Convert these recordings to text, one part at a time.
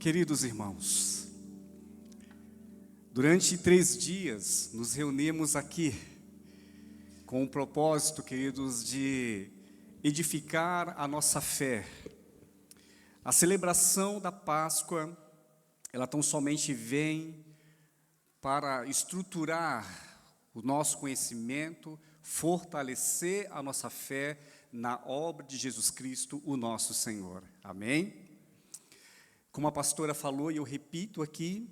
Queridos irmãos, durante 3 dias nos reunimos aqui com o propósito, queridos, de edificar a nossa fé. A celebração da Páscoa, ela tão somente vem para estruturar o nosso conhecimento, fortalecer a nossa fé na obra de Jesus Cristo, o nosso Senhor. Amém? Como a pastora falou, e eu repito aqui,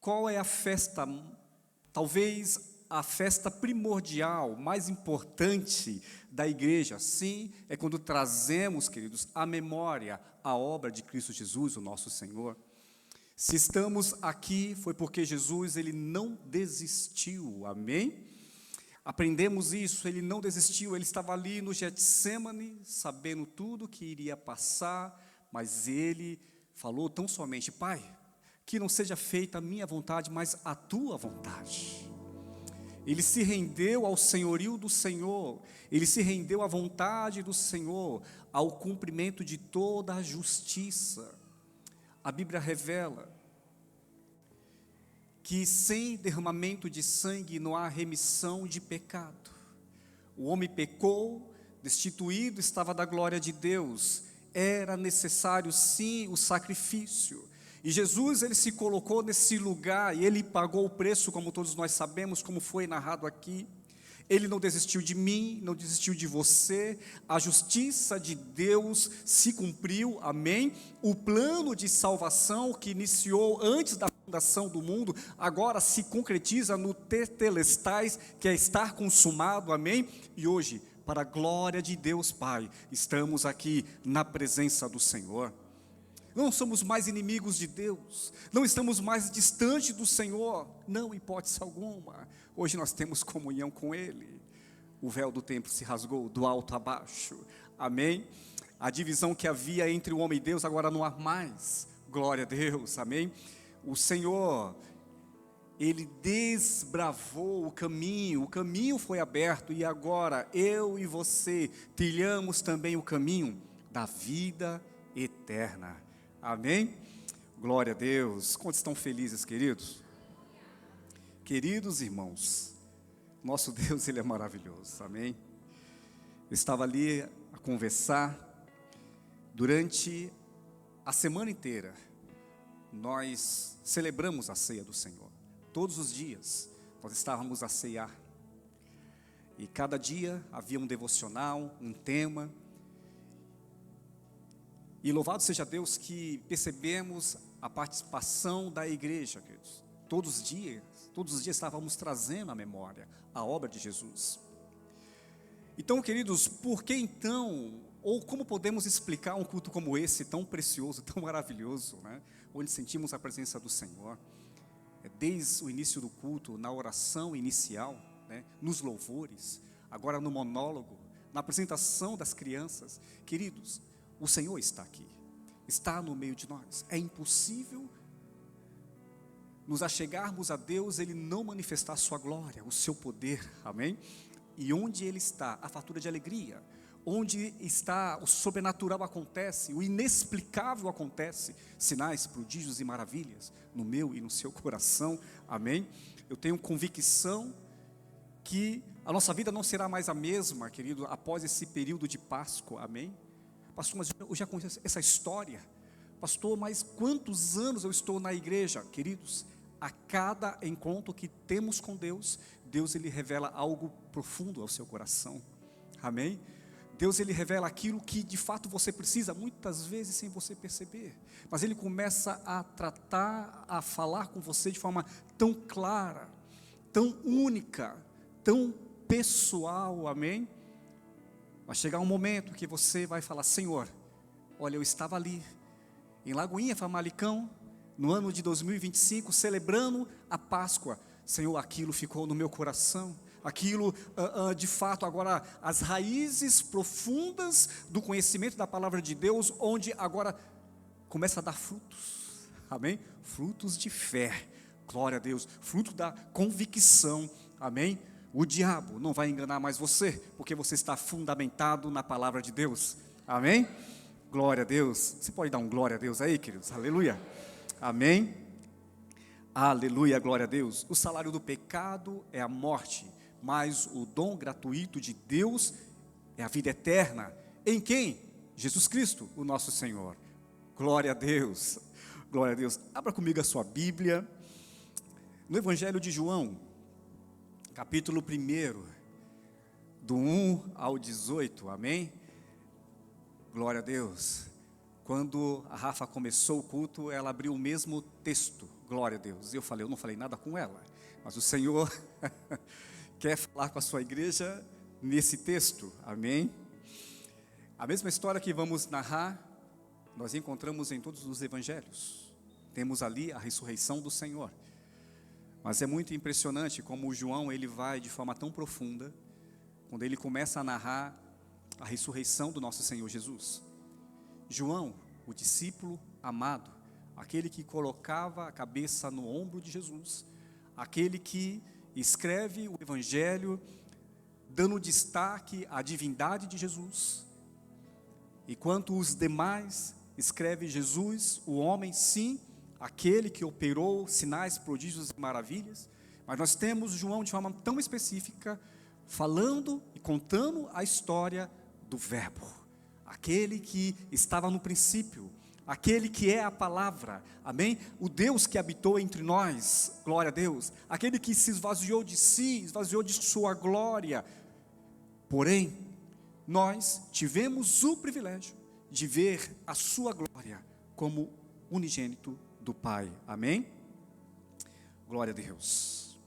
qual é a festa, talvez a festa primordial, mais importante da igreja? Sim, é quando trazemos, queridos, à memória a obra de Cristo Jesus, o nosso Senhor. Se estamos aqui, foi porque Jesus, Ele não desistiu, amém? Aprendemos isso, Ele não desistiu, Ele estava ali no Getsêmani, sabendo tudo que iria passar, mas Ele falou tão somente: Pai, que não seja feita a minha vontade, mas a tua vontade. Ele se rendeu ao senhorio do Senhor, ele se rendeu à vontade do Senhor, ao cumprimento de toda a justiça. A Bíblia revela que sem derramamento de sangue não há remissão de pecado. O homem pecou, destituído estava da glória de Deus. Era necessário sim o sacrifício, e Jesus, Ele se colocou nesse lugar, e Ele pagou o preço, como todos nós sabemos, como foi narrado aqui. Ele não desistiu de mim, não desistiu de você, a justiça de Deus se cumpriu, amém? O plano de salvação que iniciou antes da fundação do mundo, agora se concretiza no tetelestais, que é estar consumado, amém? E hoje, para a glória de Deus Pai, estamos aqui na presença do Senhor. Não somos mais inimigos de Deus, não estamos mais distantes do Senhor, não, hipótese alguma. Hoje nós temos comunhão com Ele. O véu do templo se rasgou do alto a baixo, amém? A divisão que havia entre o homem e Deus agora não há mais, glória a Deus, amém? O Senhor, Ele desbravou o caminho foi aberto, e agora eu e você trilhamos também o caminho da vida eterna, amém? Glória a Deus. Quantos estão felizes, queridos? Queridos irmãos, nosso Deus, Ele é maravilhoso, amém? Eu estava ali a conversar, durante a semana inteira, nós celebramos a ceia do Senhor. Todos os dias nós estávamos a ceiar, e cada dia havia um devocional, um tema, e louvado seja Deus que percebemos a participação da igreja, queridos. Todos os dias estávamos trazendo à memória a obra de Jesus. Então, queridos, por que então, ou como podemos explicar um culto como esse, tão precioso, tão maravilhoso, né? Onde sentimos a presença do Senhor, desde o início do culto, na oração inicial, né? Nos louvores, agora no monólogo, na apresentação das crianças. Queridos, o Senhor está aqui, está no meio de nós. É impossível nos achegarmos a Deus, Ele não manifestar a sua glória, o seu poder, amém? E onde Ele está, a fartura de alegria. Onde está, o sobrenatural acontece, o inexplicável acontece, sinais, prodígios e maravilhas, no meu e no seu coração, amém? Eu tenho convicção que a nossa vida não será mais a mesma, querido, após esse período de Páscoa, amém? Pastor, mas eu já conheço essa história. Pastor, mas quantos anos eu estou na igreja? Queridos, a cada encontro que temos com Deus, Deus, Ele revela algo profundo ao seu coração, amém? Deus, Ele revela aquilo que de fato você precisa, muitas vezes sem você perceber, mas Ele começa a tratar, a falar com você de forma tão clara, tão única, tão pessoal, amém? Vai chegar um momento que você vai falar: Senhor, olha, eu estava ali, em Lagoinha, Famalicão, no ano de 2025, celebrando a Páscoa. Senhor, aquilo ficou no meu coração, aquilo, de fato, agora, as raízes profundas do conhecimento da palavra de Deus, onde agora começa a dar frutos, amém? Frutos de fé, glória a Deus, fruto da convicção, amém? O diabo não vai enganar mais você, porque você está fundamentado na palavra de Deus, amém? Glória a Deus. Você pode dar um glória a Deus aí, queridos? Aleluia. Amém? Aleluia, glória a Deus. O salário do pecado é a morte, mas o dom gratuito de Deus é a vida eterna. Em quem? Jesus Cristo, o nosso Senhor. Glória a Deus. Glória a Deus. Abra comigo a sua Bíblia. No Evangelho de João, capítulo 1, do 1 ao 18, amém? Glória a Deus. Quando a Rafa começou o culto, ela abriu o mesmo texto, glória a Deus. Eu não falei nada com ela, mas o Senhor quer falar com a sua igreja nesse texto, amém? A mesma história que vamos narrar, nós encontramos em todos os evangelhos. Temos ali a ressurreição do Senhor. Mas é muito impressionante como o João, ele vai de forma tão profunda, quando ele começa a narrar a ressurreição do nosso Senhor Jesus. João, o discípulo amado, aquele que colocava a cabeça no ombro de Jesus, aquele que escreve o Evangelho, dando destaque à divindade de Jesus, enquanto os demais escreve Jesus, o homem, sim, aquele que operou sinais, prodígios e maravilhas, mas nós temos João de forma tão específica, falando e contando a história do Verbo, aquele que estava no princípio, aquele que é a palavra, amém? O Deus que habitou entre nós, glória a Deus, aquele que se esvaziou de si, esvaziou de sua glória. Porém, nós tivemos o privilégio de ver a sua glória como unigênito do Pai, amém? Glória a Deus.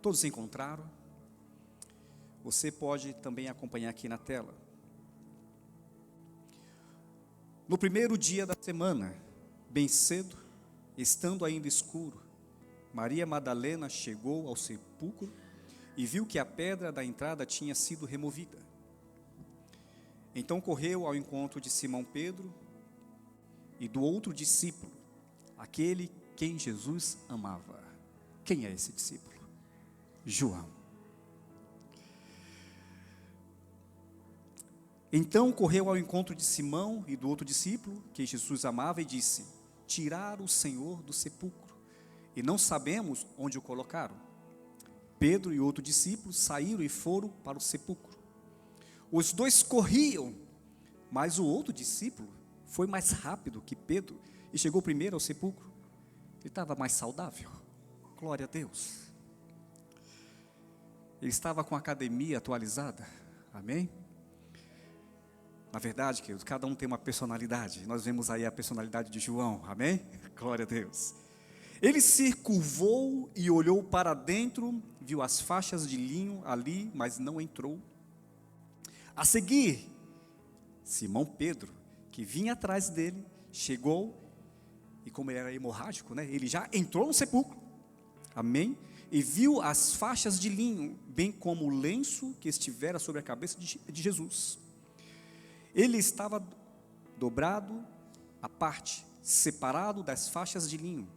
Todos se encontraram? Você pode também acompanhar aqui na tela. No primeiro dia da semana, bem cedo, estando ainda escuro, Maria Madalena chegou ao sepulcro e viu que a pedra da entrada tinha sido removida. Então correu ao encontro de Simão Pedro e do outro discípulo, aquele quem Jesus amava. Quem é esse discípulo? João. Então correu ao encontro de Simão e do outro discípulo, que Jesus amava, e disse: tiraram o Senhor do sepulcro, e não sabemos onde o colocaram. Pedro e outro discípulo saíram e foram para o sepulcro. Os dois corriam, mas o outro discípulo foi mais rápido que Pedro e chegou primeiro ao sepulcro. Ele estava mais saudável, glória a Deus. Ele estava com a academia atualizada, amém? Na verdade, queridos, cada um tem uma personalidade. Nós vemos aí a personalidade de João, amém? Glória a Deus. Ele se curvou e olhou para dentro, viu as faixas de linho ali, mas não entrou. A seguir, Simão Pedro, que vinha atrás dele, chegou, e como ele era hemorrágico, né, ele já entrou no sepulcro, amém? E viu as faixas de linho, bem como o lenço que estivera sobre a cabeça de Jesus. Ele estava dobrado à parte, separado das faixas de linho.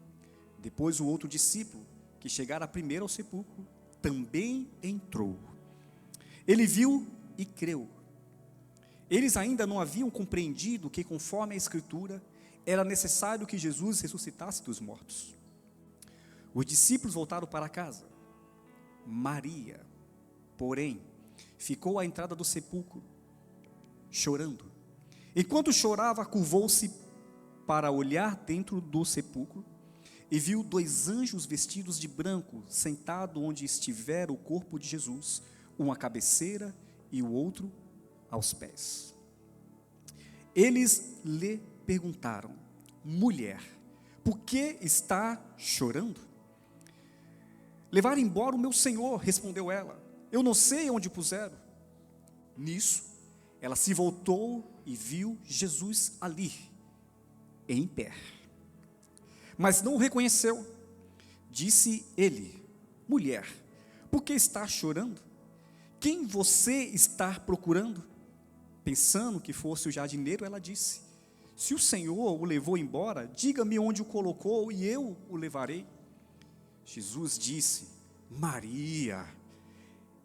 Depois o outro discípulo, que chegara primeiro ao sepulcro, também entrou. Ele viu e creu. Eles ainda não haviam compreendido que, conforme a Escritura, era necessário que Jesus ressuscitasse dos mortos. Os discípulos voltaram para casa. Maria, porém, ficou à entrada do sepulcro, chorando. Enquanto chorava, curvou-se para olhar dentro do sepulcro e viu dois anjos vestidos de branco, sentados onde estivera o corpo de Jesus, um à cabeceira e o outro aos pés. Eles lhe perguntaram: mulher, por que está chorando? Levaram embora o meu Senhor, respondeu ela. Eu não sei onde puseram. Nisso, ela se voltou e viu Jesus ali, em pé. Mas não o reconheceu. Disse ele: mulher, por que está chorando? Quem você está procurando? Pensando que fosse o jardineiro, ela disse: se o Senhor o levou embora, diga-me onde o colocou e eu o levarei. Jesus disse: Maria.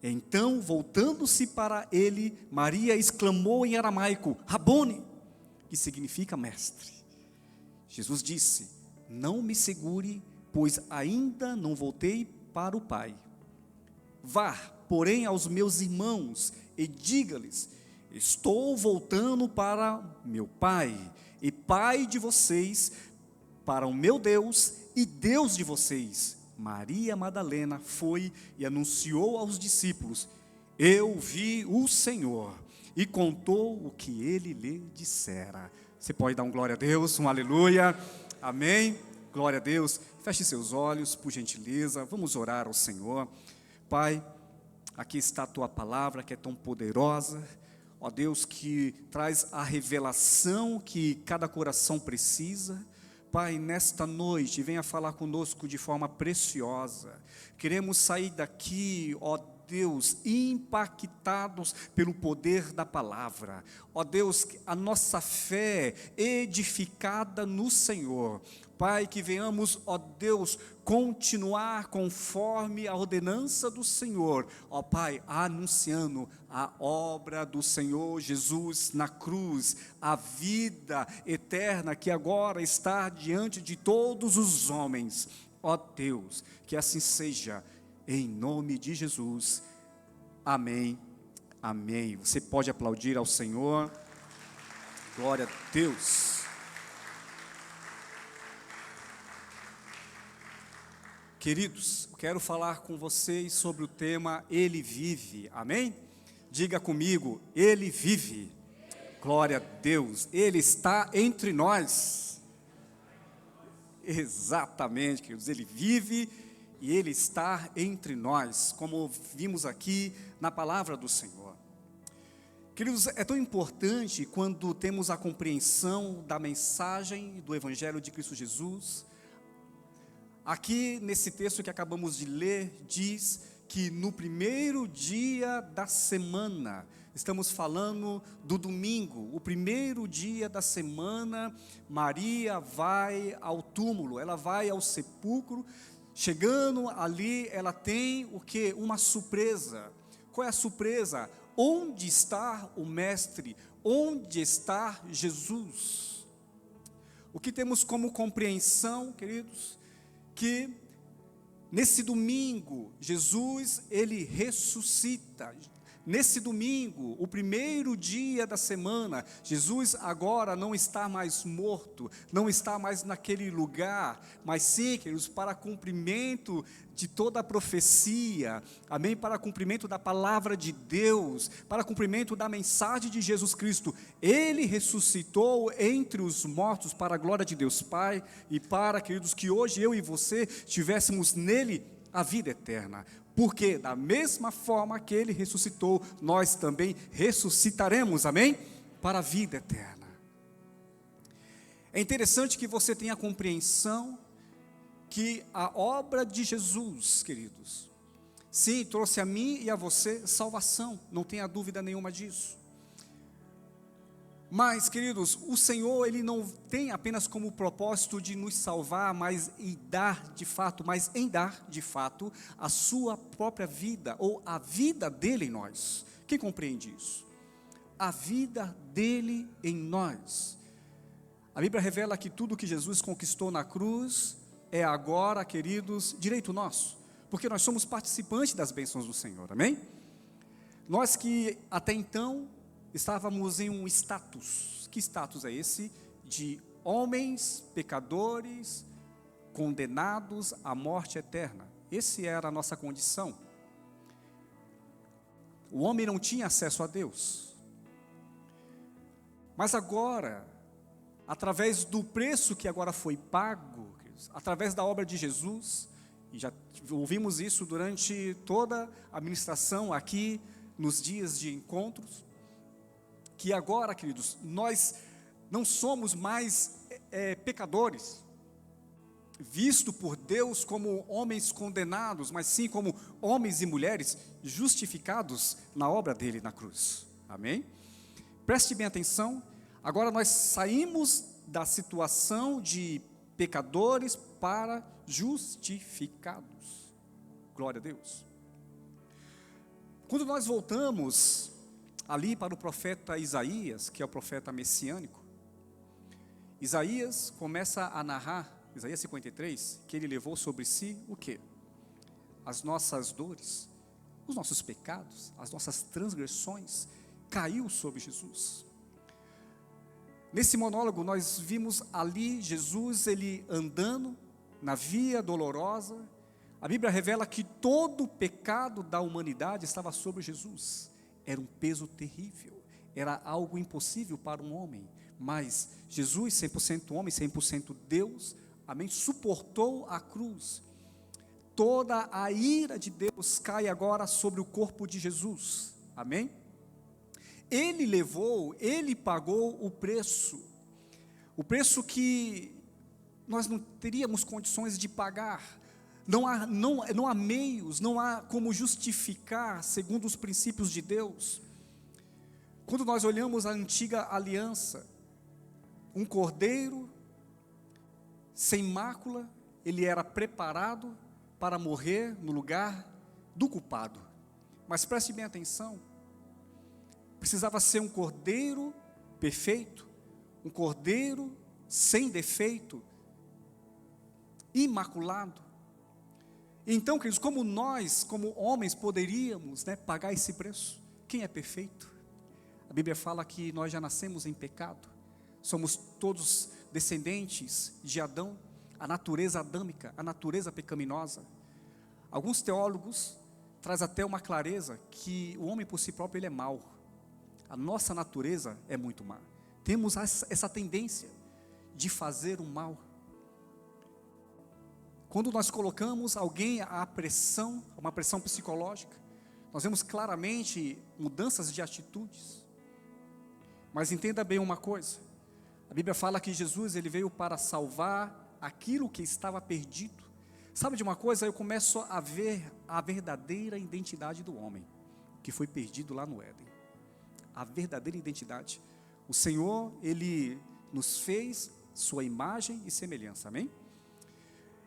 Então, voltando-se para ele, Maria exclamou em aramaico: Rabone, que significa mestre. Jesus disse: não me segure, pois ainda não voltei para o Pai. Vá, porém, aos meus irmãos e diga-lhes: estou voltando para meu Pai e Pai de vocês, para o meu Deus e Deus de vocês. Maria Madalena foi e anunciou aos discípulos: eu vi o Senhor, e contou o que ele lhe dissera. Você pode dar um glória a Deus, um aleluia, amém, glória a Deus. Feche seus olhos, por gentileza, vamos orar ao Senhor. Pai, aqui está a tua palavra que é tão poderosa, ó Deus, que traz a revelação que cada coração precisa. Pai, nesta noite, venha falar conosco de forma preciosa. Queremos sair daqui, ó Deus, impactados pelo poder da palavra. Ó Deus, a nossa fé edificada no Senhor. Pai, que venhamos, ó Deus, continuar conforme a ordenança do Senhor, ó Pai, anunciando a obra do Senhor Jesus na cruz, a vida eterna que agora está diante de todos os homens. Ó Deus, que assim seja, em nome de Jesus, amém, amém. Você pode aplaudir ao Senhor, glória a Deus. Queridos, quero falar com vocês sobre o tema Ele vive, amém? Diga comigo, Ele vive, glória a Deus, Ele está entre nós, exatamente, queridos, Ele vive e Ele está entre nós, como vimos aqui na palavra do Senhor. Queridos, é tão importante quando temos a compreensão da mensagem do Evangelho de Cristo Jesus. Aqui nesse texto que acabamos de ler, diz que no primeiro dia da semana, estamos falando do domingo, o primeiro dia da semana, Maria vai ao túmulo, ela vai ao sepulcro. Chegando ali, ela tem o que? Uma surpresa. Qual é a surpresa? Onde está o Mestre? Onde está Jesus? O que temos como compreensão, queridos? Que nesse domingo, Jesus, ele ressuscita. Nesse domingo, o primeiro dia da semana, Jesus agora não está mais morto, não está mais naquele lugar, mas sim, queridos, para cumprimento de toda a profecia, amém? Para cumprimento da palavra de Deus, para cumprimento da mensagem de Jesus Cristo, Ele ressuscitou entre os mortos para a glória de Deus Pai, e para, queridos, que hoje eu e você tivéssemos nele a vida eterna. Porque da mesma forma que Ele ressuscitou, nós também ressuscitaremos, amém? Para a vida eterna. É interessante que você tenha a compreensão que a obra de Jesus, queridos, sim, trouxe a mim e a você salvação, não tenha dúvida nenhuma disso. Mas, queridos, o Senhor, Ele não tem apenas como propósito de nos salvar, mas em dar de fato, a sua própria vida, ou a vida dEle em nós. Quem compreende isso? A vida dEle em nós. A Bíblia revela que tudo que Jesus conquistou na cruz é agora, queridos, direito nosso, porque nós somos participantes das bênçãos do Senhor, amém? Nós que até então estávamos em um status. Que status é esse? De homens pecadores, condenados à morte eterna. Essa era a nossa condição. O homem não tinha acesso a Deus. Mas agora, através do preço que agora foi pago, através da obra de Jesus, e já ouvimos isso durante toda a ministração aqui, nos dias de encontros, que agora, queridos, nós não somos mais pecadores, visto por Deus como homens condenados, mas sim como homens e mulheres justificados na obra dele na cruz, amém? Preste bem atenção, agora nós saímos da situação de pecadores para justificados, glória a Deus. Quando nós voltamos ali para o profeta Isaías, que é o profeta messiânico, Isaías começa a narrar Isaías 53, que ele levou sobre si o quê? As nossas dores, os nossos pecados, as nossas transgressões, caiu sobre Jesus. Nesse monólogo nós vimos ali Jesus, ele andando na via dolorosa. A Bíblia revela que todo o pecado da humanidade estava sobre Jesus. Era um peso terrível, era algo impossível para um homem, mas Jesus, 100% homem, 100% Deus, amém, suportou a cruz. Toda a ira de Deus cai agora sobre o corpo de Jesus, amém? Ele levou, ele pagou o preço que nós não teríamos condições de pagar. Não há meios, não há como justificar segundo os princípios de Deus. Quando nós olhamos a antiga aliança, um cordeiro sem mácula, ele era preparado para morrer no lugar do culpado. Mas preste bem atenção, precisava ser um cordeiro perfeito, um cordeiro sem defeito, imaculado. Então, queridos, como nós, como homens, poderíamos, pagar esse preço? Quem é perfeito? A Bíblia fala que nós já nascemos em pecado, somos todos descendentes de Adão, a natureza adâmica, a natureza pecaminosa. Alguns teólogos trazem até uma clareza que o homem por si próprio ele é mau. A nossa natureza é muito má. Temos essa tendência de fazer o mal. Quando nós colocamos alguém à pressão, uma pressão psicológica, nós vemos claramente mudanças de atitudes. Mas entenda bem uma coisa, a Bíblia fala que Jesus ele veio para salvar aquilo que estava perdido. Sabe de uma coisa? Eu começo a ver a verdadeira identidade do homem, que foi perdido lá no Éden. A verdadeira identidade. O Senhor, ele nos fez sua imagem e semelhança, amém?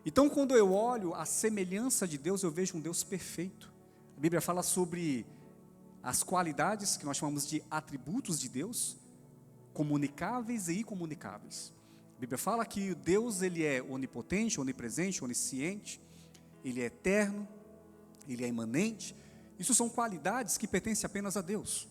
Então, quando eu olho a semelhança de Deus, eu vejo um Deus perfeito. A Bíblia fala sobre as qualidades que nós chamamos de atributos de Deus, comunicáveis e incomunicáveis. A Bíblia fala que Deus ele é onipotente, onipresente, onisciente, ele é eterno, ele é imanente. Isso são qualidades que pertencem apenas a Deus.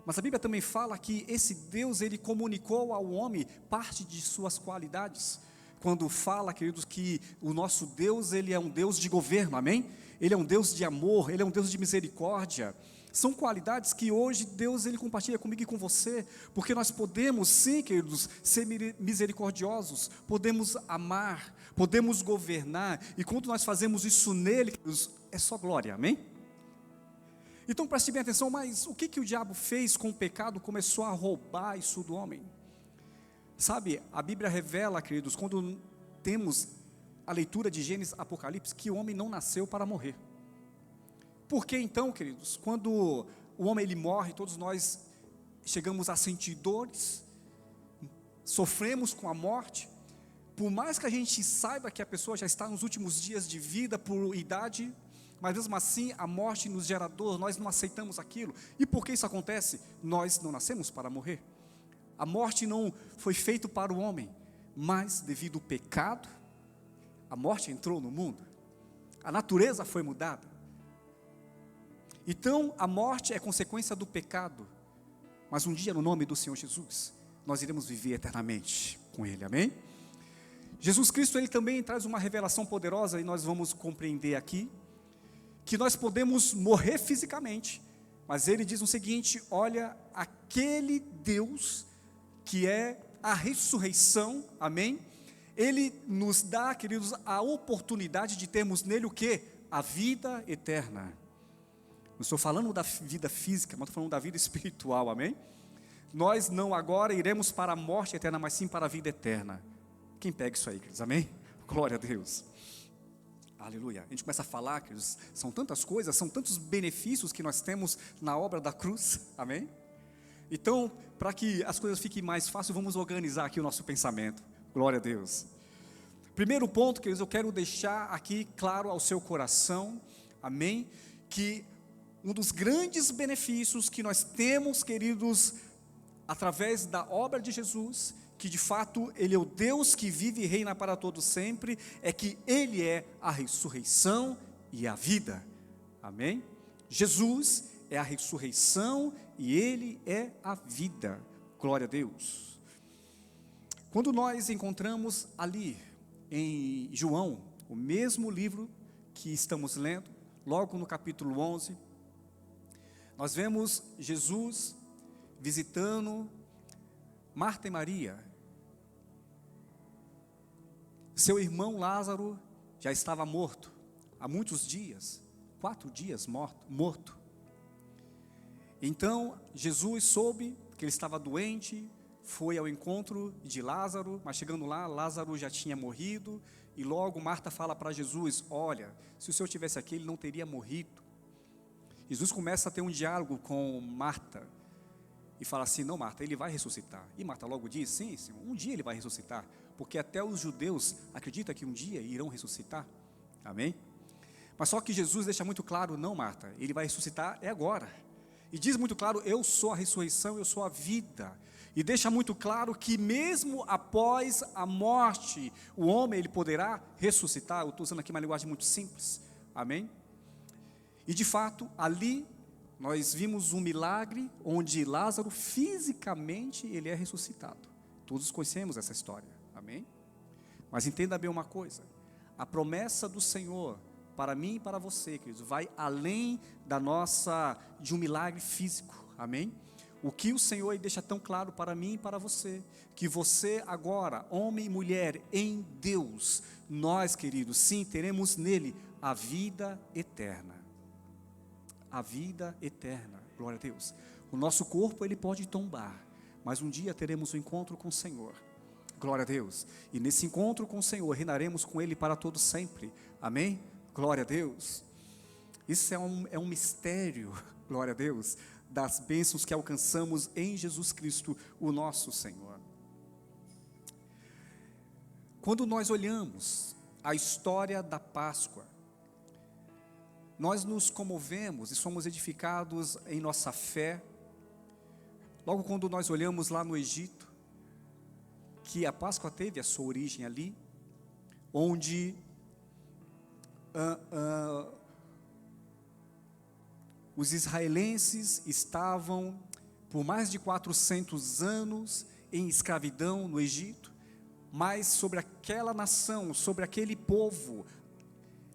Mas a Bíblia também fala que esse Deus ele comunicou ao homem parte de suas qualidades. Quando fala, queridos, que o nosso Deus, ele é um Deus de governo, amém? Ele é um Deus de amor, ele é um Deus de misericórdia. São qualidades que hoje Deus, ele compartilha comigo e com você, porque nós podemos, sim, queridos, ser misericordiosos, podemos amar, podemos governar, e quando nós fazemos isso nele, queridos, é só glória, amém? Então preste bem atenção, mas o que o diabo fez com o pecado? Começou a roubar isso do homem. Sabe, a Bíblia revela, queridos, quando temos a leitura de Gênesis, Apocalipse, que o homem não nasceu para morrer. Por que então, queridos, quando o homem ele morre, todos nós chegamos a sentir dores, sofremos com a morte, por mais que a gente saiba que a pessoa já está nos últimos dias de vida por idade, mas mesmo assim a morte nos gera dor, nós não aceitamos aquilo. E por que isso acontece? Nós não nascemos para morrer. A morte não foi feita para o homem, mas devido ao pecado, a morte entrou no mundo, a natureza foi mudada. Então a morte é consequência do pecado, mas um dia no nome do Senhor Jesus, nós iremos viver eternamente com Ele, amém? Jesus Cristo, Ele também traz uma revelação poderosa, e nós vamos compreender aqui, que nós podemos morrer fisicamente, mas Ele diz o seguinte: olha, aquele Deus que é a ressurreição, amém? Ele nos dá, queridos, a oportunidade de termos nele o quê? A vida eterna. Não estou falando da vida física, mas estou falando da vida espiritual, amém? Nós não agora iremos para a morte eterna, mas sim para a vida eterna. Quem pega isso aí, queridos, amém? Glória a Deus. Aleluia. A gente começa a falar, queridos, são tantas coisas, são tantos benefícios que nós temos na obra da cruz, amém? Então, para que as coisas fiquem mais fáceis, vamos organizar aqui o nosso pensamento. Glória a Deus. Primeiro ponto, queridos, eu quero deixar aqui claro ao seu coração, amém? Que um dos grandes benefícios que nós temos, queridos, através da obra de Jesus, que de fato Ele é o Deus que vive e reina para todo sempre, é que Ele é a ressurreição e a vida. Amém? Jesus é a ressurreição e Ele é a vida. Glória a Deus. Quando nós encontramos ali em João, o mesmo livro que estamos lendo, logo no capítulo 11, nós vemos Jesus visitando Marta e Maria. Seu irmão Lázaro já estava morto há muitos dias, 4 dias morto. Então Jesus soube que ele estava doente, foi ao encontro de Lázaro, mas chegando lá, Lázaro já tinha morrido, e logo Marta fala para Jesus: olha, se o Senhor estivesse aqui, ele não teria morrido. Jesus começa a ter um diálogo com Marta, e fala assim: não, Marta, ele vai ressuscitar. E Marta logo diz: sim, Senhor, um dia ele vai ressuscitar, porque até os judeus acreditam que um dia irão ressuscitar. Amém? Mas só que Jesus deixa muito claro: não, Marta, ele vai ressuscitar é agora. E diz muito claro: eu sou a ressurreição, eu sou a vida. E deixa muito claro que mesmo após a morte, o homem ele poderá ressuscitar. Eu estou usando aqui uma linguagem muito simples. Amém? E de fato, ali nós vimos um milagre onde Lázaro fisicamente ele é ressuscitado. Todos conhecemos essa história. Amém? Mas entenda bem uma coisa: a promessa do Senhor para mim e para você, queridos, vai além de um milagre físico. Amém? O que o Senhor deixa tão claro para mim e para você, que você agora, homem e mulher em Deus, nós, queridos, sim, teremos nele a vida eterna. A vida eterna, glória a Deus. O nosso corpo ele pode tombar, mas um dia teremos um encontro com o Senhor. Glória a Deus. E nesse encontro com o Senhor, reinaremos com Ele para todo sempre. Amém? Glória a Deus. Isso é um mistério, glória a Deus, das bênçãos que alcançamos em Jesus Cristo, o nosso Senhor. Quando nós olhamos a história da Páscoa, nós nos comovemos e somos edificados em nossa fé. Logo quando nós olhamos lá no Egito, que a Páscoa teve a sua origem ali, onde os israelenses estavam por mais de 400 anos em escravidão no Egito, mas sobre aquela nação, sobre aquele povo,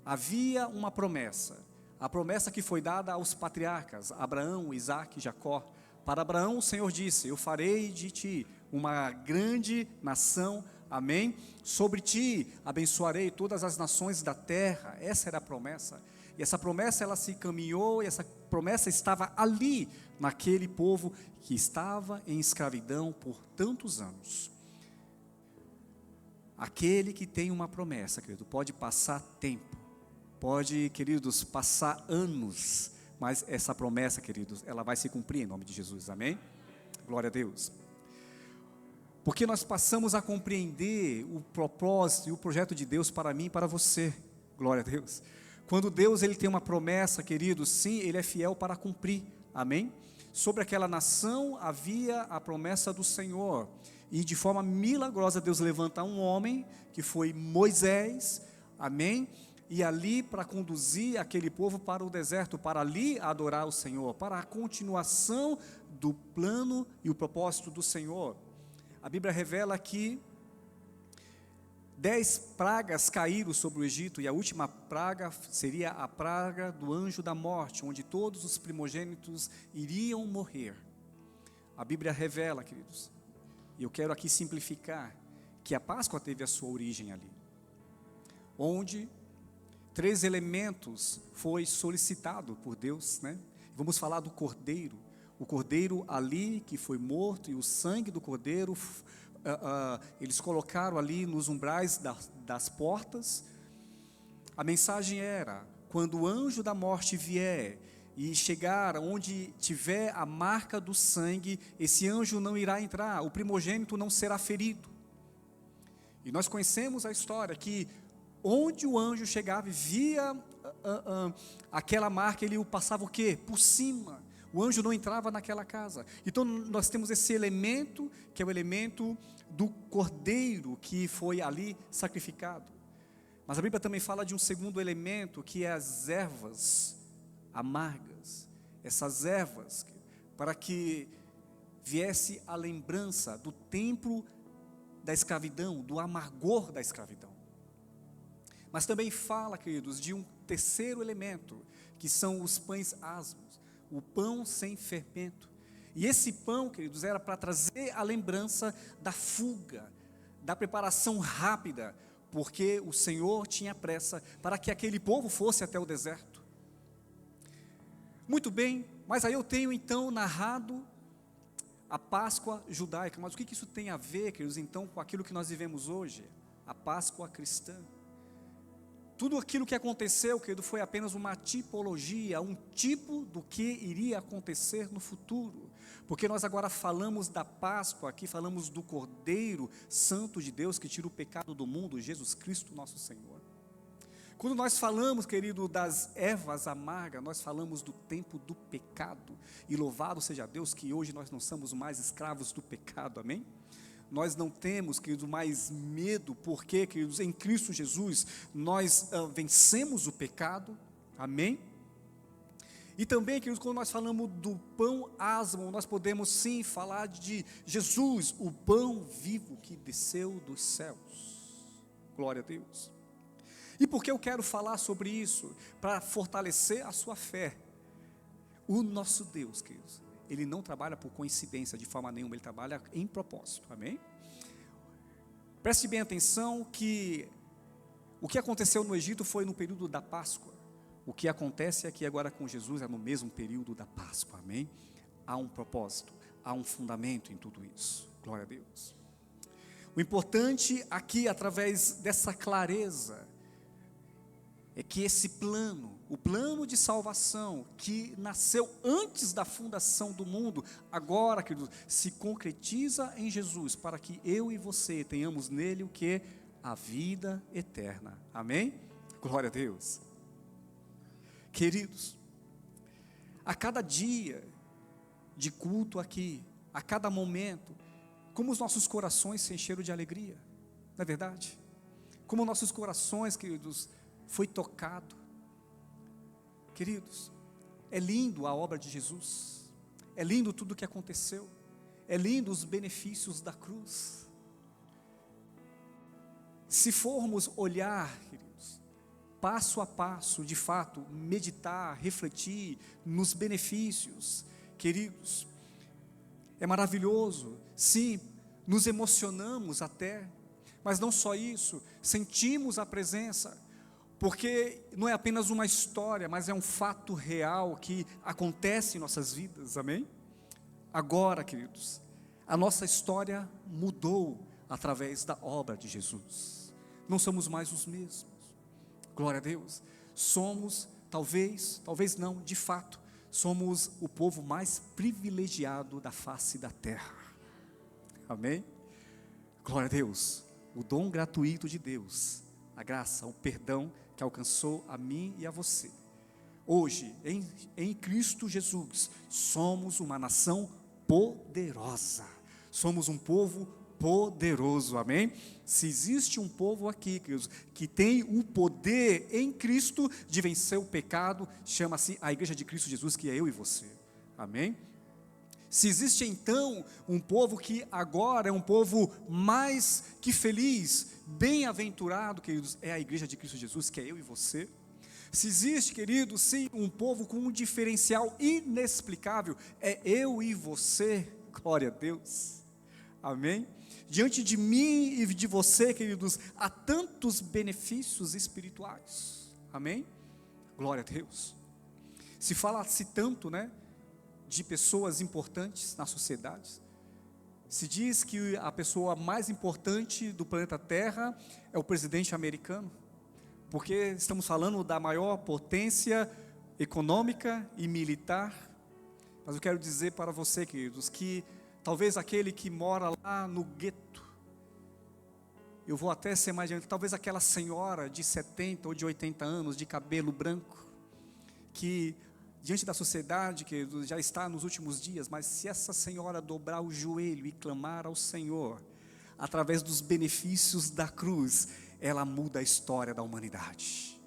havia uma promessa, a promessa que foi dada aos patriarcas, Abraão, Isaque e Jacó. Para Abraão o Senhor disse: eu farei de ti uma grande nação, amém? Sobre ti abençoarei todas as nações da terra. Essa era a promessa. E essa promessa ela se caminhou, e essa promessa estava ali, naquele povo que estava em escravidão por tantos anos. Aquele que tem uma promessa, querido, pode passar tempo, pode, queridos, passar anos, mas essa promessa, queridos, ela vai se cumprir em nome de Jesus, amém? Glória a Deus. Porque nós passamos a compreender o propósito e o projeto de Deus para mim e para você, glória a Deus. Quando Deus ele tem uma promessa, queridos, sim, Ele é fiel para cumprir, amém? Sobre aquela nação havia a promessa do Senhor, e de forma milagrosa Deus levanta um homem, que foi Moisés, amém? E ali para conduzir aquele povo para o deserto, para ali adorar o Senhor, para a continuação do plano e o propósito do Senhor. A Bíblia revela que 10 pragas caíram sobre o Egito, e a última praga seria a praga do anjo da morte, onde todos os primogênitos iriam morrer. A Bíblia revela, queridos, e eu quero aqui simplificar, que a Páscoa teve a sua origem ali, onde 3 elementos foi solicitado por Deus, né? Vamos falar do cordeiro, o cordeiro ali que foi morto, e o sangue do cordeiro, eles colocaram ali nos umbrais das portas. A mensagem era: quando o anjo da morte vier e chegar onde tiver a marca do sangue, esse anjo não irá entrar, o primogênito não será ferido. E nós conhecemos a história que onde o anjo chegava e via aquela marca, ele o passava o quê? Por cima. O anjo não entrava naquela casa. Então nós temos esse elemento, que é o elemento do cordeiro que foi ali sacrificado. Mas a Bíblia também fala de um segundo elemento, que é as ervas amargas. Essas ervas, para que viesse a lembrança do tempo da escravidão, do amargor da escravidão. Mas também fala, queridos, de um terceiro elemento, que são os pães asmos, o pão sem fermento. E esse pão, queridos, era para trazer a lembrança da fuga, da preparação rápida, porque o Senhor tinha pressa para que aquele povo fosse até o deserto. Muito bem, mas aí eu tenho então narrado a Páscoa judaica. Mas o que isso tem a ver, queridos, então, com aquilo que nós vivemos hoje? A Páscoa cristã. Tudo aquilo que aconteceu, querido, foi apenas uma tipologia, um tipo do que iria acontecer no futuro. Porque nós agora falamos da Páscoa, aqui falamos do Cordeiro Santo de Deus, que tira o pecado do mundo, Jesus Cristo nosso Senhor. Quando nós falamos, querido, das ervas amargas, nós falamos do tempo do pecado. E louvado seja Deus que hoje nós não somos mais escravos do pecado, amém? Nós não temos, queridos, mais medo, porque, queridos, em Cristo Jesus, nós vencemos o pecado, amém? E também, queridos, quando nós falamos do pão asmo, nós podemos sim falar de Jesus, o pão vivo que desceu dos céus, glória a Deus. E por que eu quero falar sobre isso? Para fortalecer a sua fé. O nosso Deus, queridos, Ele não trabalha por coincidência de forma nenhuma, Ele trabalha em propósito, amém? Preste bem atenção que o que aconteceu no Egito foi no período da Páscoa. O que acontece aqui agora com Jesus é no mesmo período da Páscoa, amém? Há um propósito, há um fundamento em tudo isso, glória a Deus. O importante aqui, através dessa clareza, é que esse plano, o plano de salvação que nasceu antes da fundação do mundo, agora, queridos, se concretiza em Jesus, para que eu e você tenhamos nele o que? A vida eterna, amém? Glória a Deus. Queridos, a cada dia de culto aqui, a cada momento, como os nossos corações se encheram de alegria, não é verdade? Como nossos corações, queridos, foi tocado. Queridos, é lindo a obra de Jesus, é lindo tudo o que aconteceu, é lindo os benefícios da cruz. Se formos olhar, queridos, passo a passo, de fato, meditar, refletir nos benefícios, queridos, é maravilhoso, sim, nos emocionamos até, mas não só isso, sentimos a presença, porque não é apenas uma história, mas é um fato real que acontece em nossas vidas, amém? Agora, queridos, a nossa história mudou através da obra de Jesus, não somos mais os mesmos, glória a Deus, somos, talvez não, de fato, somos o povo mais privilegiado da face da terra, amém? Glória a Deus, o dom gratuito de Deus, a graça, o perdão que alcançou a mim e a você. Hoje, em Cristo Jesus, somos uma nação poderosa, somos um povo poderoso, amém? Se existe um povo aqui, queridos, que tem o poder em Cristo de vencer o pecado, chama-se a Igreja de Cristo Jesus, que é eu e você, amém? Se existe então um povo que agora é um povo mais que feliz, bem-aventurado, queridos, é a Igreja de Cristo Jesus, que é eu e você. Se existe, queridos, sim, um povo com um diferencial inexplicável, é eu e você, glória a Deus, amém? Diante de mim e de você, queridos, há tantos benefícios espirituais, amém? Glória a Deus. Se fala-se tanto, né, de pessoas importantes na sociedade, se diz que a pessoa mais importante do planeta Terra é o presidente americano, porque estamos falando da maior potência econômica e militar, mas eu quero dizer para você, queridos, que talvez aquele que mora lá no gueto, eu vou até ser mais adiante, talvez aquela senhora de 70 ou de 80 anos, de cabelo branco, que diante da sociedade, que já está nos últimos dias, mas se essa senhora dobrar o joelho e clamar ao Senhor, através dos benefícios da cruz, ela muda a história da humanidade.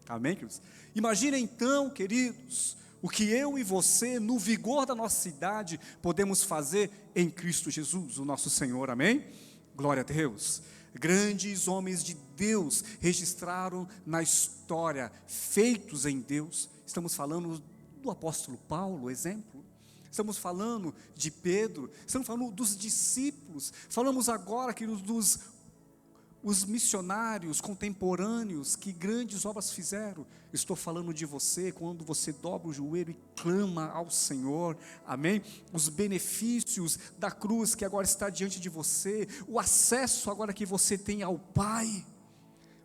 Amém, queridos? Imagina então, queridos, o que eu e você, no vigor da nossa idade, podemos fazer em Cristo Jesus, o nosso Senhor, amém? Glória a Deus. Grandes homens de Deus registraram na história, feitos em Deus. Estamos falando do apóstolo Paulo, exemplo. Estamos falando de Pedro, estamos falando dos discípulos. Falamos agora, queridos, dos os missionários contemporâneos que grandes obras fizeram. Estou falando de você, quando você dobra o joelho e clama ao Senhor, amém? Os benefícios da cruz que agora está diante de você, o acesso agora que você tem ao Pai.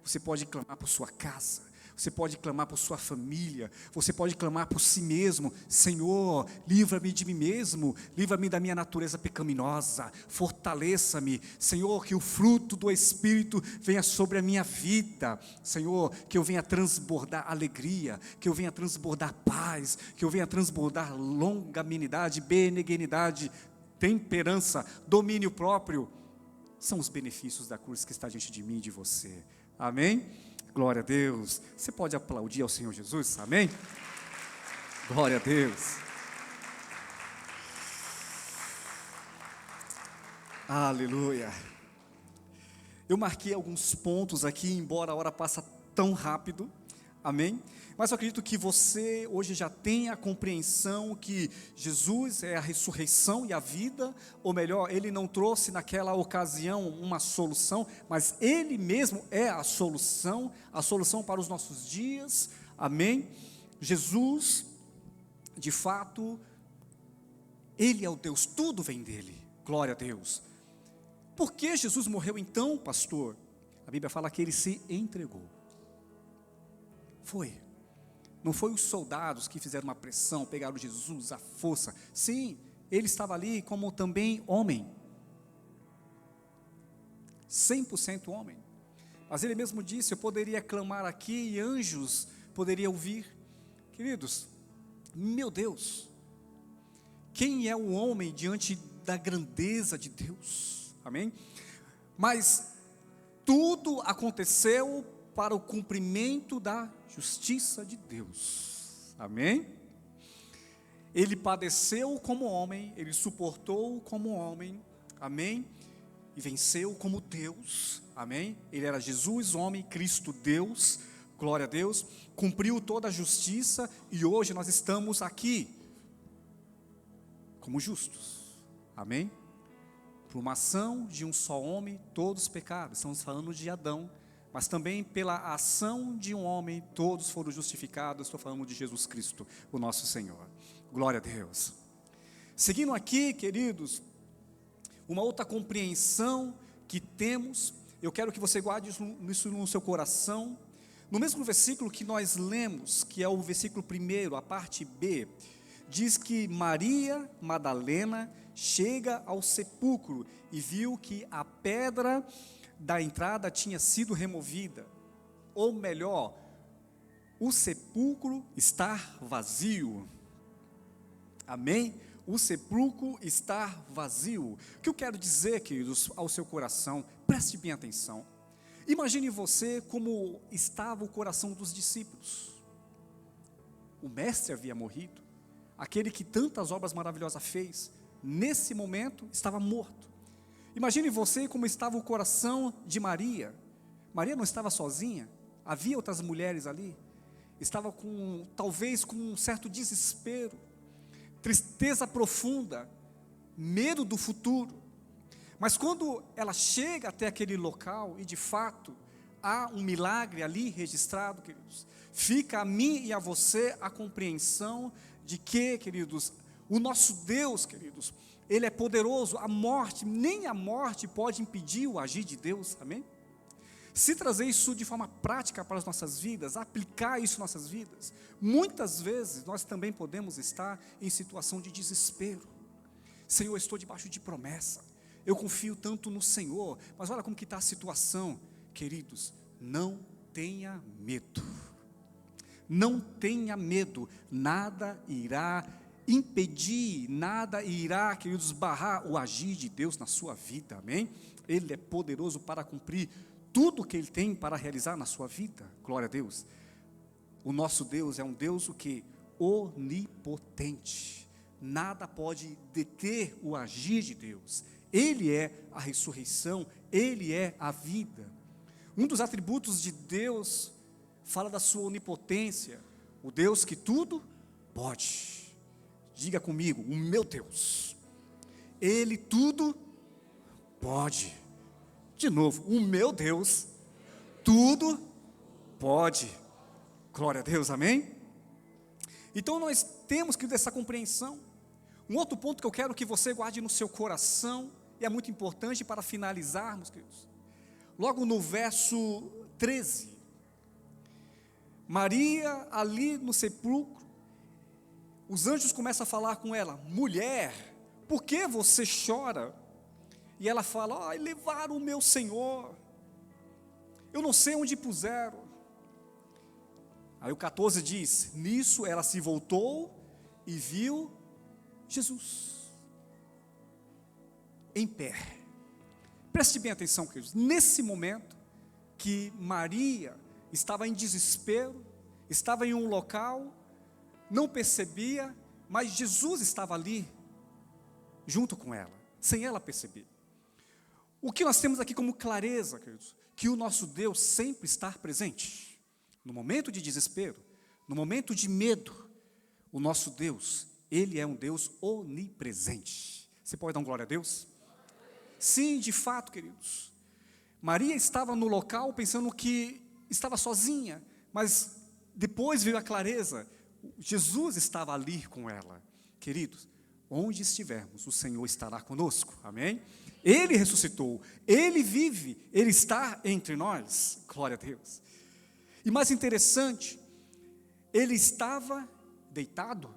Você pode clamar por sua casa, você pode clamar por sua família, você pode clamar por si mesmo. Senhor, livra-me de mim mesmo, livra-me da minha natureza pecaminosa, fortaleça-me. Senhor, que o fruto do Espírito venha sobre a minha vida. Senhor, que eu venha transbordar alegria, que eu venha transbordar paz, que eu venha transbordar longanimidade, benignidade, temperança, domínio próprio. São os benefícios da cruz que está diante de mim e de você. Amém? Glória a Deus. Você pode aplaudir ao Senhor Jesus? Amém? Glória a Deus. Aleluia. Eu marquei alguns pontos aqui, embora a hora passa tão rápido. Amém? Mas eu acredito que você hoje já tem a compreensão que Jesus é a ressurreição e a vida, ou melhor, Ele não trouxe naquela ocasião uma solução, mas Ele mesmo é a solução para os nossos dias. Amém? Jesus, de fato, Ele é o Deus, tudo vem dEle. Glória a Deus. Por que Jesus morreu então, pastor? A Bíblia fala que Ele se entregou. Não foi os soldados que fizeram uma pressão, pegaram Jesus à força. Sim, Ele estava ali como também homem, 100% homem. Mas Ele mesmo disse: eu poderia clamar aqui e anjos poderiam ouvir. Queridos, meu Deus, quem é o homem diante da grandeza de Deus? Amém? Mas tudo aconteceu para o cumprimento da justiça de Deus. Amém? Ele padeceu como homem, Ele suportou como homem. Amém? E venceu como Deus. Amém? Ele era Jesus, homem, Cristo, Deus. Glória a Deus. Cumpriu toda a justiça e hoje nós estamos aqui como justos. Amém? Por uma ação de um só homem, todos pecaram. Estamos falando de Adão. Mas também pela ação de um homem, todos foram justificados. Estou falando de Jesus Cristo, o nosso Senhor. Glória a Deus. Seguindo aqui, queridos, uma outra compreensão que temos, eu quero que você guarde isso no seu coração. No mesmo versículo que nós lemos, que é o versículo 1, a parte B, diz que Maria Madalena chega ao sepulcro e viu que a pedra da entrada tinha sido removida, ou melhor, o sepulcro está vazio. Amém? O sepulcro está vazio. O que eu quero dizer, queridos, ao seu coração, preste bem atenção. Imagine você como estava o coração dos discípulos. O mestre havia morrido, aquele que tantas obras maravilhosas fez, nesse momento estava morto. Imagine você como estava o coração de Maria. Maria não estava sozinha, havia outras mulheres ali. Estava talvez com um certo desespero, tristeza profunda, medo do futuro. Mas quando ela chega até aquele local, e de fato há um milagre ali registrado, queridos, fica a mim e a você a compreensão de que, queridos, o nosso Deus, queridos, Ele é poderoso. A morte, nem a morte pode impedir o agir de Deus, amém? Se trazer isso de forma prática para as nossas vidas, aplicar isso em nossas vidas, muitas vezes nós também podemos estar em situação de desespero. Senhor, eu estou debaixo de promessa, eu confio tanto no Senhor, mas olha como que está a situação. Queridos, não tenha medo. Não tenha medo, nada irá impedir, nada irá, queridos, barrar o agir de Deus na sua vida, amém? Ele é poderoso para cumprir tudo o que Ele tem para realizar na sua vida, glória a Deus. O nosso Deus é um Deus o que? Onipotente, nada pode deter o agir de Deus. Ele é a ressurreição, Ele é a vida. Um dos atributos de Deus fala da sua onipotência, o Deus que tudo pode. Diga comigo, o meu Deus, Ele tudo pode. De novo, o meu Deus, tudo pode. Glória a Deus, amém? Então nós temos que ter essa compreensão. Um outro ponto que eu quero que você guarde no seu coração, e é muito importante para finalizarmos, queridos. Logo no verso 13, Maria ali no sepulcro, os anjos começam a falar com ela: mulher, por que você chora? E ela fala: levaram o meu Senhor, eu não sei onde puseram. Aí o 14 diz: nisso ela se voltou e viu Jesus em pé. Preste bem atenção, queridos, nesse momento que Maria estava em desespero, estava em um local, não percebia, mas Jesus estava ali, junto com ela, sem ela perceber. O que nós temos aqui como clareza, queridos, que o nosso Deus sempre está presente, no momento de desespero, no momento de medo, o nosso Deus, Ele é um Deus onipresente. Você pode dar glória a Deus? Sim, de fato, queridos, Maria estava no local pensando que estava sozinha, mas depois veio a clareza, Jesus estava ali com ela. Queridos, onde estivermos, o Senhor estará conosco, amém? Ele ressuscitou, Ele vive, Ele está entre nós, glória a Deus. E mais interessante, Ele estava deitado,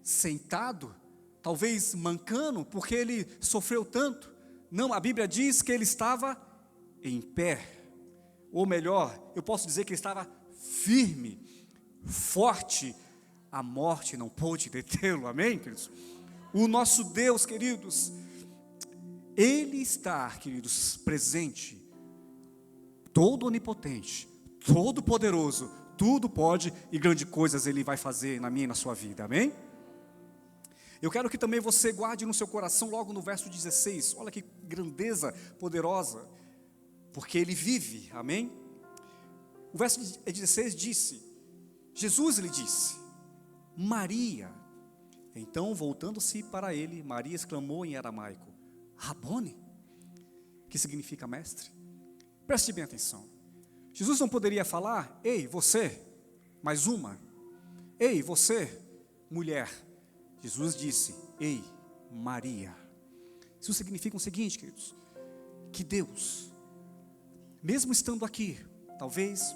sentado, talvez mancando, porque Ele sofreu tanto. Não, a Bíblia diz que Ele estava em pé, ou melhor, eu posso dizer que Ele estava firme, forte, a morte não pôde detê-lo, amém, queridos? O nosso Deus, queridos, Ele está, queridos, presente, todo onipotente, todo poderoso, tudo pode e grandes coisas Ele vai fazer na minha e na sua vida, amém? Eu quero que também você guarde no seu coração logo no verso 16, olha que grandeza poderosa, porque Ele vive, amém? O verso 16 disse, Jesus lhe disse, Maria. Então, voltando-se para ele, Maria exclamou em aramaico, Rabone, que significa mestre. Preste bem atenção. Jesus não poderia falar, ei, você, mais uma. Ei, você, mulher. Jesus disse, ei, Maria. Isso significa o seguinte, queridos, que Deus, mesmo estando aqui, talvez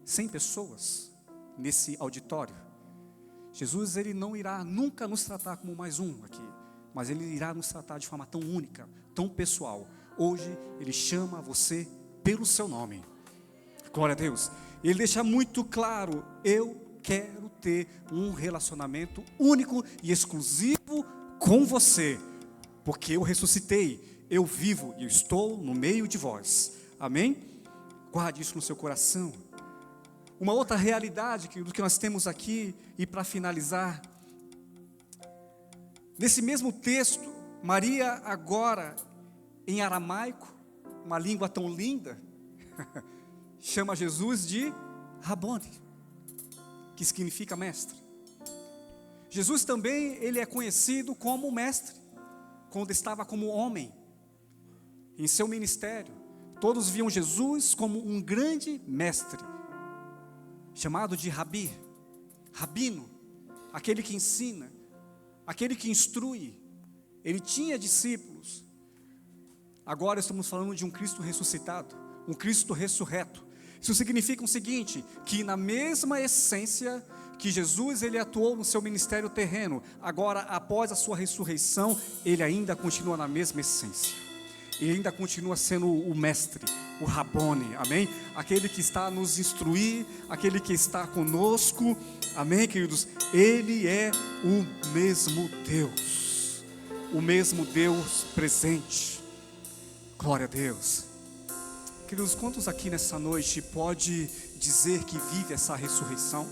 100 pessoas nesse auditório, Jesus, Ele não irá nunca nos tratar como mais um aqui, mas Ele irá nos tratar de forma tão única, tão pessoal. Hoje, Ele chama você pelo seu nome. Glória a Deus. Ele deixa muito claro, eu quero ter um relacionamento único e exclusivo com você, porque eu ressuscitei, eu vivo e eu estou no meio de vós. Amém? Guarde isso no seu coração. Uma outra realidade que nós temos aqui, e para finalizar, nesse mesmo texto, Maria agora, em aramaico, uma língua tão linda, chama Jesus de Rabone, que significa mestre. Jesus também, Ele é conhecido como mestre, quando estava como homem, em seu ministério, todos viam Jesus como um grande mestre, chamado de Rabi, Rabino, aquele que ensina, aquele que instrui. Ele tinha discípulos. Agora estamos falando de um Cristo ressuscitado, um Cristo ressurreto. Isso significa o seguinte, que na mesma essência que Jesus ele atuou no seu ministério terreno, agora após a sua ressurreição, Ele ainda continua na mesma essência. Ele ainda continua sendo o mestre, o Rabone, amém? Aquele que está a nos instruir, aquele que está conosco, amém, queridos? Ele é o mesmo Deus presente. Glória a Deus. Queridos, quantos aqui nessa noite pode dizer que vive essa ressurreição?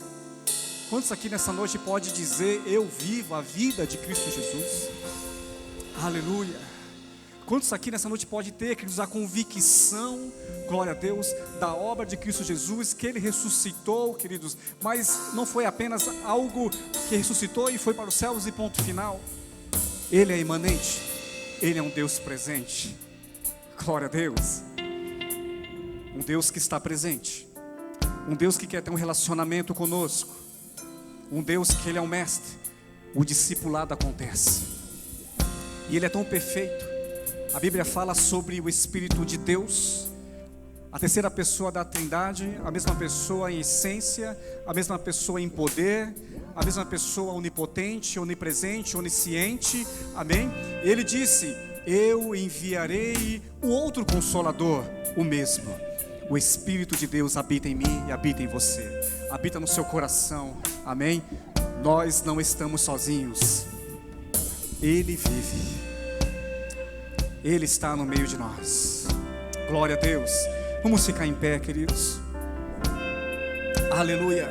Quantos aqui nessa noite pode dizer: eu vivo a vida de Cristo Jesus? Aleluia. Quantos aqui nessa noite pode ter, queridos, a convicção, glória a Deus, da obra de Cristo Jesus, que Ele ressuscitou, queridos, mas não foi apenas algo que ressuscitou e foi para os céus e ponto final. Ele é imanente, Ele é um Deus presente. Glória a Deus. Um Deus que está presente, um Deus que quer ter um relacionamento conosco, um Deus que Ele é o mestre. O discipulado acontece, e Ele é tão perfeito. A Bíblia fala sobre o Espírito de Deus, a terceira pessoa da Trindade, a mesma pessoa em essência, a mesma pessoa em poder, a mesma pessoa onipotente, onipresente, onisciente, amém? Ele disse: eu enviarei o outro Consolador, o mesmo. O Espírito de Deus habita em mim e habita em você, habita no seu coração, amém? Nós não estamos sozinhos, Ele vive, Ele está no meio de nós. Glória a Deus. Vamos ficar em pé, queridos. Aleluia.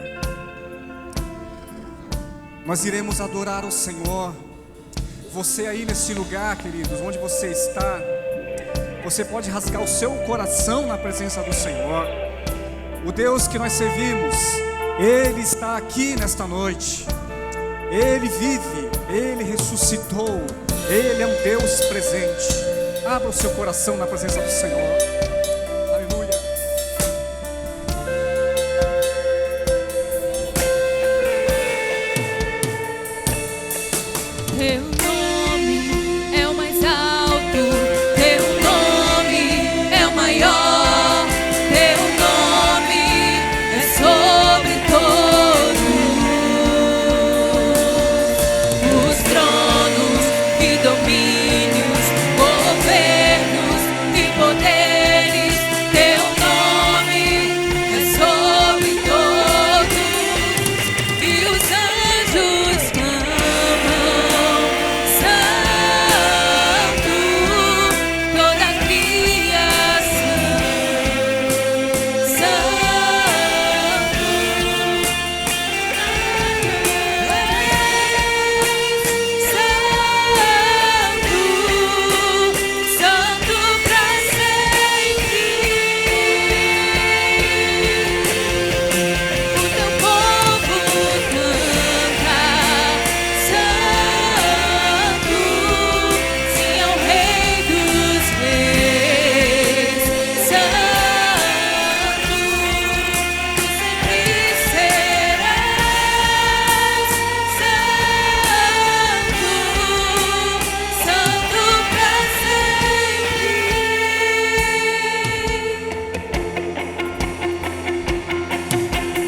Nós iremos adorar o Senhor. Você aí nesse lugar, queridos, onde você está, você pode rasgar o seu coração na presença do Senhor. O Deus que nós servimos, Ele está aqui nesta noite. Ele vive, Ele ressuscitou, Ele é um Deus presente. Abra o seu coração na presença do Senhor. Aleluia. Teu nome é o mais alto, Teu nome é o maior, Teu nome é sobre todos os tronos e domínios, governos e poderes. Teu nome é sobre todos, e os anjos clamam: Santo, toda a criação, Santo, Santo pra sempre. O teu povo canta: Santo, sim, ao Rei dos Reis. Santo, sempre serás. Santo, Santo pra sempre.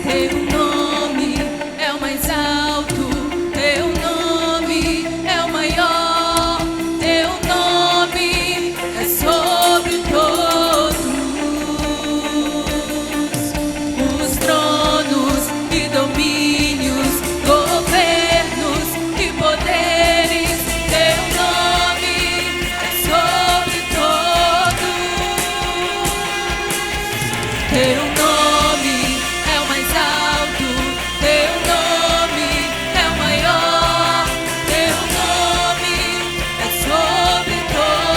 Teu nome é o mais alto, Teu nome é o maior, Teu nome é sobre todos os tronos e domínios, governos e poderes. Teu nome é sobre todos. Teu nome é o mais alto, Teu nome é o maior, Teu nome é sobre todos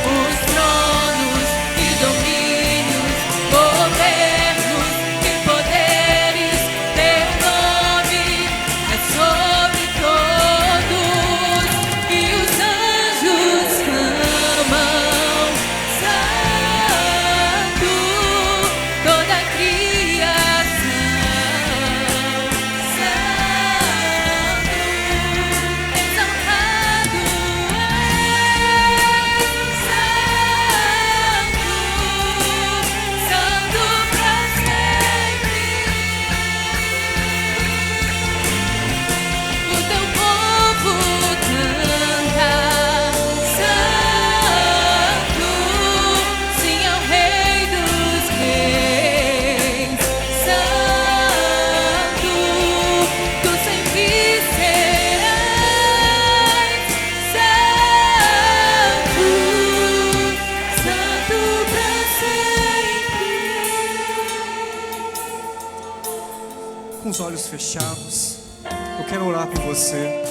os tronos e domínios, governos e poderes. Teu nome é sobre todos, e os anjos clamam: Santo. os olhos fechados, eu quero orar por você.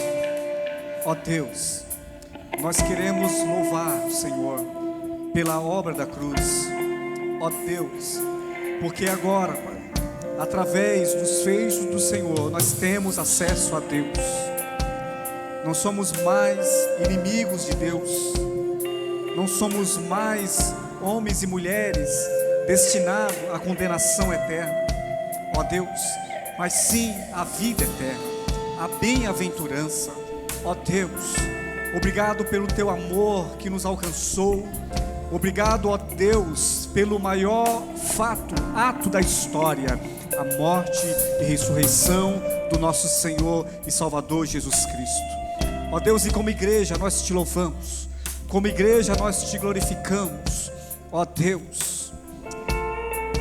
Ó Deus, nós queremos louvar o Senhor pela obra da cruz. Ó Deus, porque agora, Pai, através dos feitos do Senhor, nós temos acesso a Deus. Não somos mais inimigos de Deus, não somos mais homens e mulheres destinados à condenação eterna, ó Deus, mas sim a vida eterna, a bem-aventurança. Ó Deus, obrigado pelo teu amor que nos alcançou. Obrigado, ó Deus, pelo maior ato da história, a morte e ressurreição do nosso Senhor e Salvador Jesus Cristo. Ó Deus, e como igreja nós te louvamos, como igreja nós te glorificamos. Ó Deus,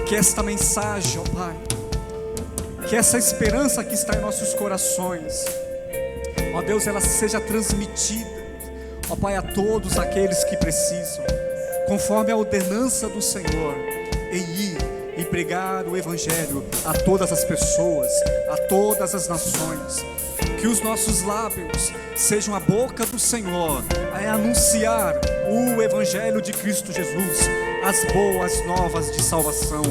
que esta mensagem, ó Pai, que essa esperança que está em nossos corações, ó Deus, ela seja transmitida, ó Pai, a todos aqueles que precisam, conforme a ordenança do Senhor, em ir e pregar o Evangelho a todas as pessoas, a todas as nações. Que os nossos lábios sejam a boca do Senhor a anunciar o Evangelho de Cristo Jesus, as boas novas de salvação.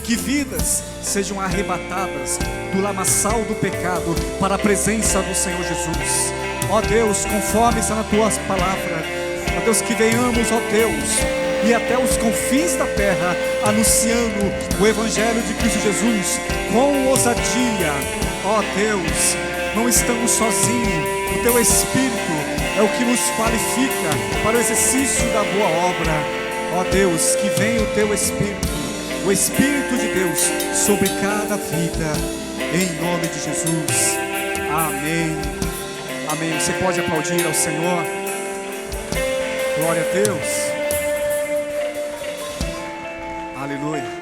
Que vidas sejam arrebatadas do lamaçal do pecado para a presença do Senhor Jesus. Ó Deus, conforme está na tua palavra, ó Deus, que venhamos, ó Deus, e até os confins da terra, anunciando o Evangelho de Cristo Jesus com ousadia. Ó Deus, não estamos sozinhos, o teu Espírito é o que nos qualifica para o exercício da boa obra. Ó Deus, que venha o teu Espírito, o Espírito de Deus sobre cada vida, em nome de Jesus. Amém. Amém. Você pode aplaudir ao Senhor. Glória a Deus. Aleluia.